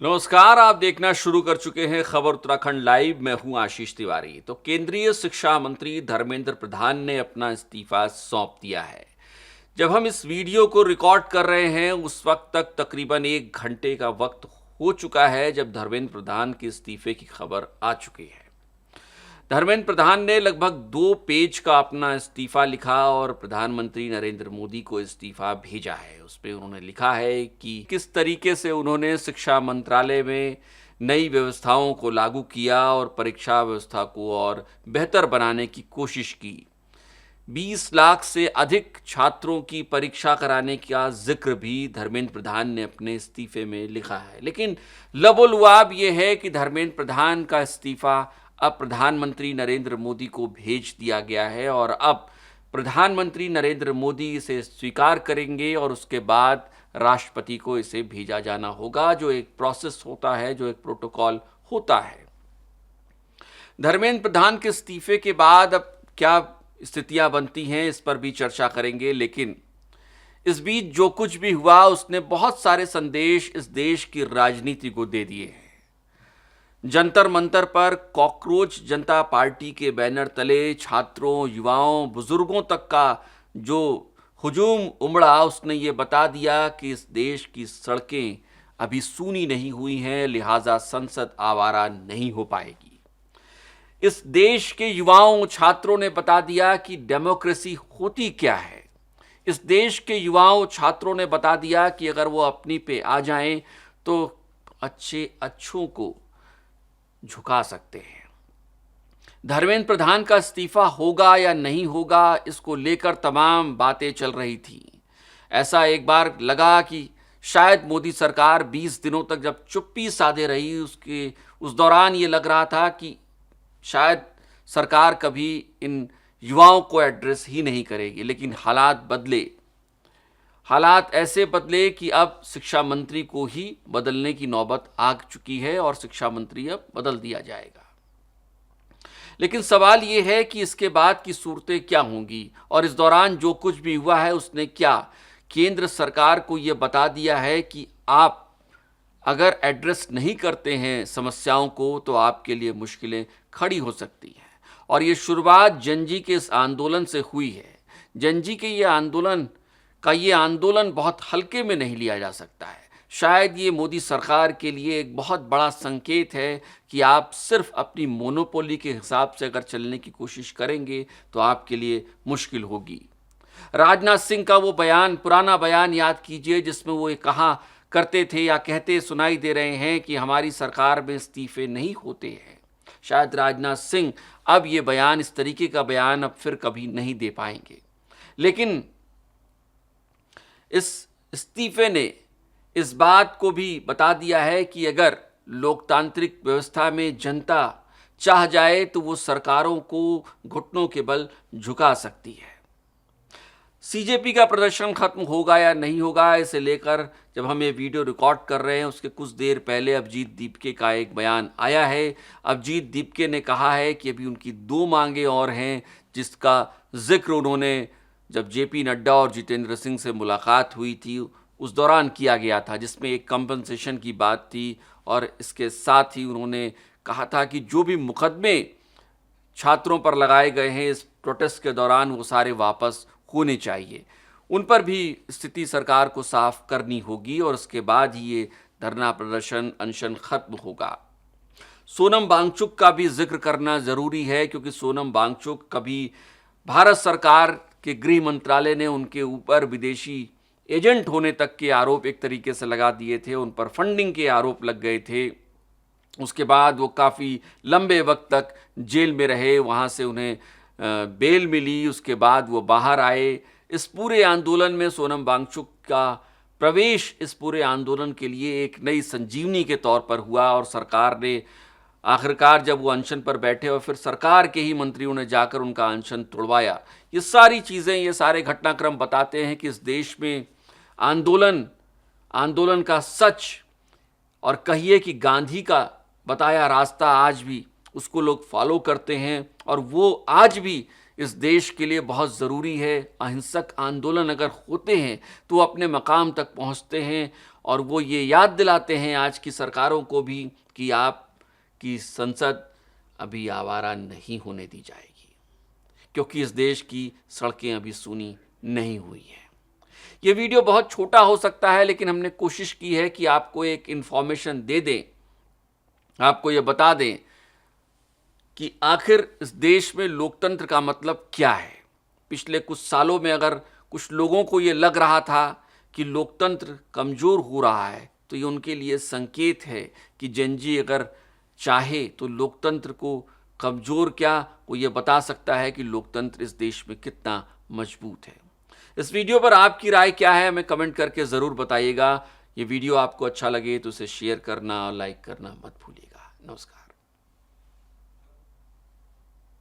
नमस्कार। आप देखना शुरू कर चुके हैं खबर उत्तराखंड लाइव। मैं हूं आशीष तिवारी। तो केंद्रीय शिक्षा मंत्री धर्मेंद्र प्रधान ने अपना इस्तीफा सौंप दिया है। जब हम इस वीडियो को रिकॉर्ड कर रहे हैं उस वक्त तक तकरीबन 1 घंटे का वक्त हो चुका है जब धर्मेंद्र प्रधान के इस्तीफे की खबर आ चुकी है। धर्मेंद्र प्रधान ने लगभग 2 पेज का अपना इस्तीफा लिखा और प्रधानमंत्री नरेंद्र मोदी को इस्तीफा भेजा है। उस पर उन्होंने लिखा है कि किस तरीके से उन्होंने शिक्षा मंत्रालय में नई व्यवस्थाओं को लागू किया और परीक्षा व्यवस्था को और बेहतर बनाने की कोशिश की। 20 लाख से अधिक छात्रों की परीक्षा कराने का जिक्र भी धर्मेंद्र प्रधान ने अपने इस्तीफे में लिखा है। लेकिन लबोलुआब ये है कि धर्मेंद्र प्रधान का इस्तीफा अब प्रधानमंत्री नरेंद्र मोदी को भेज दिया गया है और अब प्रधानमंत्री नरेंद्र मोदी इसे स्वीकार करेंगे और उसके बाद राष्ट्रपति को इसे भेजा जाना होगा, जो एक प्रोसेस होता है, जो एक प्रोटोकॉल होता है। धर्मेंद्र प्रधान के इस्तीफे के बाद अब क्या स्थितियां बनती हैं इस पर भी चर्चा करेंगे। लेकिन इस बीच जो कुछ भी हुआ उसने बहुत सारे संदेश इस देश की राजनीति को दे दिए हैं। जंतर मंतर पर कॉकरोच जनता पार्टी के बैनर तले छात्रों, युवाओं, बुजुर्गों तक का जो हुजूम उमड़ा उसने ये बता दिया कि इस देश की सड़कें अभी सूनी नहीं हुई हैं, लिहाजा संसद आवारा नहीं हो पाएगी। इस देश के युवाओं, छात्रों ने बता दिया कि डेमोक्रेसी होती क्या है। इस देश के युवाओं, छात्रों ने बता दिया कि अगर वो अपनी पे आ जाएं तो अच्छों को झुका सकते हैं। धर्मेंद्र प्रधान का इस्तीफा होगा या नहीं होगा, इसको लेकर तमाम बातें चल रही थी। ऐसा एक बार लगा कि शायद मोदी सरकार 20 दिनों तक जब चुप्पी साधे रही उस दौरान ये लग रहा था कि शायद सरकार कभी इन युवाओं को एड्रेस ही नहीं करेगी। लेकिन हालात बदले। हालात ऐसे बदले कि अब शिक्षा मंत्री को ही बदलने की नौबत आ चुकी है और शिक्षा मंत्री अब बदल दिया जाएगा। लेकिन सवाल यह है कि इसके बाद की सूरतें क्या होंगी और इस दौरान जो कुछ भी हुआ है उसने क्या केंद्र सरकार को यह बता दिया है कि आप अगर एड्रेस नहीं करते हैं समस्याओं को तो आपके लिए मुश्किलें खड़ी हो सकती हैं। और ये शुरुआत जनजी के इस आंदोलन से हुई है। जनजी के ये आंदोलन बहुत हल्के में नहीं लिया जा सकता है। शायद ये मोदी सरकार के लिए एक बहुत बड़ा संकेत है कि आप सिर्फ अपनी मोनोपोली के हिसाब से अगर चलने की कोशिश करेंगे तो आपके लिए मुश्किल होगी। राजनाथ सिंह का वो बयान, पुराना बयान याद कीजिए जिसमें वो कहा करते थे या कहते सुनाई दे रहे हैं कि हमारी सरकार में इस्तीफे नहीं होते हैं। शायद राजनाथ सिंह अब ये बयान, इस तरीके का बयान अब फिर कभी नहीं दे पाएंगे। लेकिन इस इस्तीफे ने इस बात को भी बता दिया है कि अगर लोकतांत्रिक व्यवस्था में जनता चाह जाए तो वो सरकारों को घुटनों के बल झुका सकती है। सीजेपी का प्रदर्शन खत्म होगा या नहीं होगा, इसे लेकर जब हम ये वीडियो रिकॉर्ड कर रहे हैं उसके कुछ देर पहले अभिजीत दीपके का एक बयान आया है। अभिजीत दीपके ने कहा है कि अभी उनकी 2 मांगे और हैं जिसका जिक्र उन्होंने जब जेपी नड्डा और जितेंद्र सिंह से मुलाकात हुई थी उस दौरान किया गया था, जिसमें एक कंपनसेशन की बात थी और इसके साथ ही उन्होंने कहा था कि जो भी मुकदमे छात्रों पर लगाए गए हैं इस प्रोटेस्ट के दौरान वो सारे वापस होने चाहिए। उन पर भी स्थिति सरकार को साफ करनी होगी और उसके बाद ही ये धरना प्रदर्शन अनशन खत्म होगा। सोनम वांगचुक का भी जिक्र करना ज़रूरी है क्योंकि सोनम वांगचुक कभी भारत सरकार के गृह मंत्रालय ने उनके ऊपर विदेशी एजेंट होने तक के आरोप एक तरीके से लगा दिए थे, उन पर फंडिंग के आरोप लग गए थे। उसके बाद वो काफ़ी लंबे वक्त तक जेल में रहे, वहाँ से उन्हें बेल मिली, उसके बाद वो बाहर आए। इस पूरे आंदोलन में सोनम वांगचुक का प्रवेश इस पूरे आंदोलन के लिए एक नई संजीवनी के तौर पर हुआ और सरकार ने आखिरकार जब वो अनशन पर बैठे और फिर सरकार के ही मंत्रियों ने जाकर उनका अनशन तोड़वाया। ये सारी चीज़ें, ये सारे घटनाक्रम बताते हैं कि इस देश में आंदोलन का सच और कहिए कि गांधी का बताया रास्ता आज भी उसको लोग फॉलो करते हैं और वो आज भी इस देश के लिए बहुत ज़रूरी है। अहिंसक आंदोलन अगर होते हैं तो अपने मकाम तक पहुंचते हैं और वो ये याद दिलाते हैं आज की सरकारों को भी कि आपकी संसद अभी आवारा नहीं होने दी जाएगी, क्योंकि इस देश की सड़कें अभी सुनी नहीं हुई हैं। ये वीडियो बहुत छोटा हो सकता है, लेकिन हमने कोशिश की है कि आपको एक इन्फॉर्मेशन दे दें, आपको ये बता दें कि आखिर इस देश में लोकतंत्र का मतलब क्या है। पिछले कुछ सालों में अगर कुछ लोगों को ये लग रहा था कि लोकतंत्र कमज़ोर हो रहा है, तो ये उनके लिए संकेत है कि जेनजी अगर चाहे तो लोकतंत्र को कमज़ोर क्या, वो ये बता सकता है कि लोकतंत्र इस देश में कितना मजबूत है। इस वीडियो पर आपकी राय क्या है, हमें कमेंट करके ज़रूर बताइएगा। ये वीडियो आपको अच्छा लगे तो उसे शेयर करना और लाइक करना मत भूलिएगा। नमस्कार।